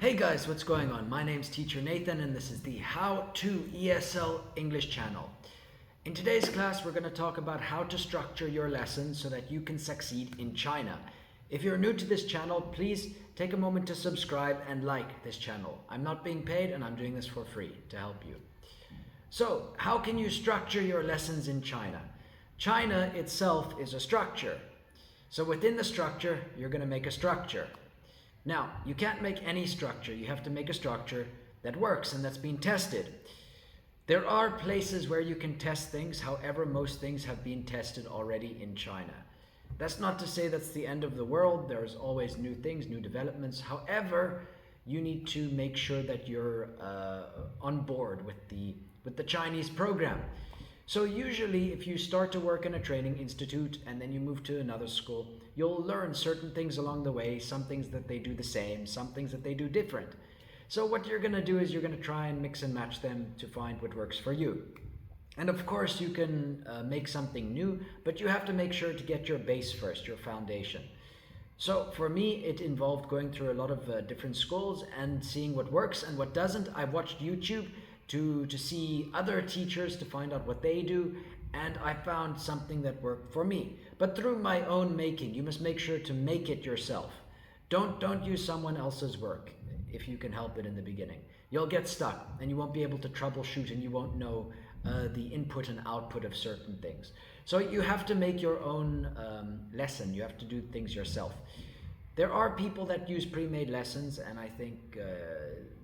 Hey guys, what's going on? My name's Teacher Nathan and this is the How to ESL English channel. In today's class, we're going to talk about how to structure your lessons so that you can succeed in China. If you're new to this channel, please take a moment to subscribe and like this channel. I'm not being paid and I'm doing this for free to help you. So, how can you structure your lessons in China? China itself is a structure. So within the structure, you're going to make a structure. Now, you can't make any structure. You have to make a structure that works and that's been tested. There are places where you can test things, however, most things have been tested already in China. That's not to say that's the end of the world. There's always new things, new developments. However, you need to make sure that you're on board with the Chinese program. So usually if you start to work in a training institute and then you move to another school, you'll learn certain things along the way, some things that they do the same, some things that they do different. So what you're going to do is you're going to try and mix and match them to find what works for you. And of course you can make something new, but you have to make sure to get your base first, your foundation. So for me, it involved going through a lot of different schools and seeing what works and what doesn't. I watched YouTube to see other teachers to find out what they do, and I found something that worked for me. But through my own making, you must make sure to make it yourself. Don't use someone else's work if you can help it in the beginning. You'll get stuck and you won't be able to troubleshoot and you won't know the input and output of certain things. So you have to make your own lesson. You have to do things yourself. There are people that use pre-made lessons, and I think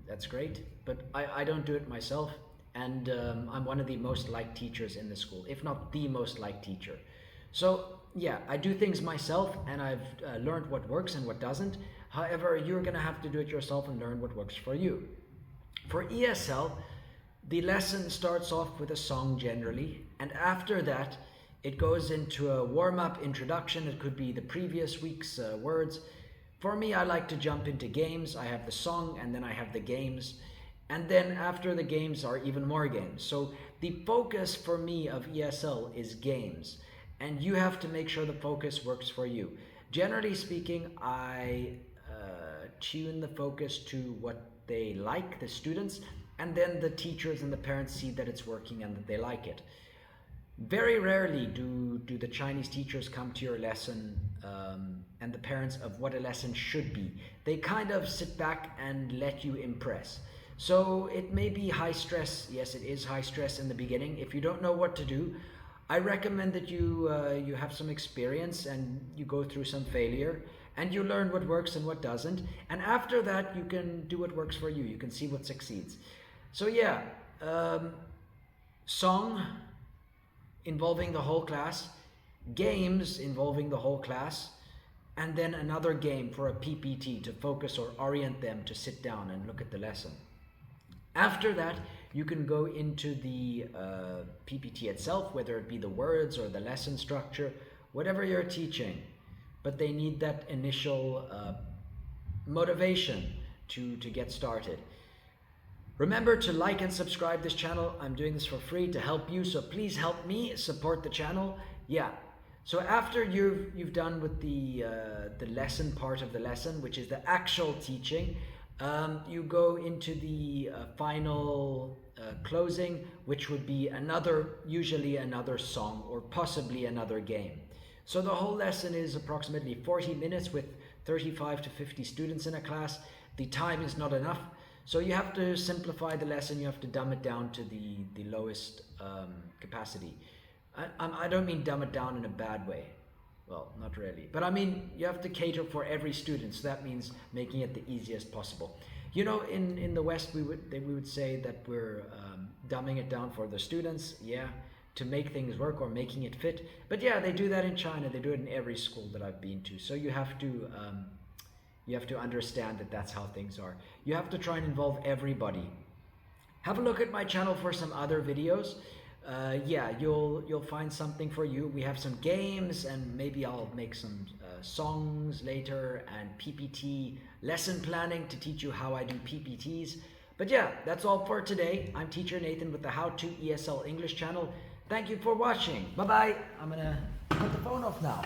that's great, but I don't do it myself, and I'm one of the most liked teachers in the school, if not the most liked teacher. So yeah, I do things myself, and I've learned what works and what doesn't. However, you're going to have to do it yourself and learn what works for you. For ESL, the lesson starts off with a song generally, and after that, it goes into a warm-up introduction. It could be the previous week's words. For me, I like to jump into games. I have the song and then I have the games. And then after the games are even more games. So the focus for me of ESL is games. And you have to make sure the focus works for you. Generally speaking, I tune the focus to what they like, the students, and then the teachers and the parents see that it's working and that they like it. Very rarely do the Chinese teachers come to your lesson and the parents of what a lesson should be. They kind of sit back and let you impress. So it may be high stress. Yes, it is high stress in the beginning. If you don't know what to do, I recommend that you have some experience and you go through some failure and you learn what works and what doesn't. And after that, you can do what works for you. You can see what succeeds. So yeah, song involving the whole class, games involving the whole class, and then another game for a PPT to focus or orient them to sit down and look at the lesson. After that, you can go into the PPT itself, whether it be the words or the lesson structure, whatever you're teaching. But they need that initial motivation to get started. Remember to like and subscribe this channel. I'm doing this for free to help you, so please help me support the channel. Yeah. So after you've done with the lesson part of the lesson, which is the actual teaching, you go into the final closing, which would be usually another song or possibly another game. So the whole lesson is approximately 40 minutes with 35 to 50 students in a class. The time is not enough. So you have to simplify the lesson, you have to dumb it down to the lowest capacity. I don't mean dumb it down in a bad way. Well, not really. But I mean, you have to cater for every student, so that means making it the easiest possible. You know, in the West, we would say that we're dumbing it down for the students, yeah, to make things work or making it fit. But yeah, they do that in China, they do it in every school that I've been to. So you have to understand that that's how things are. You have to try and involve everybody. Have a look at my channel for some other videos. Yeah, you'll find something for you. We have some games and maybe I'll make some songs later and PPT lesson planning to teach you how I do PPTs. But yeah, that's all for today. I'm Teacher Nathan with the How to ESL English channel. Thank you for watching. Bye-bye. I'm gonna put the phone off now.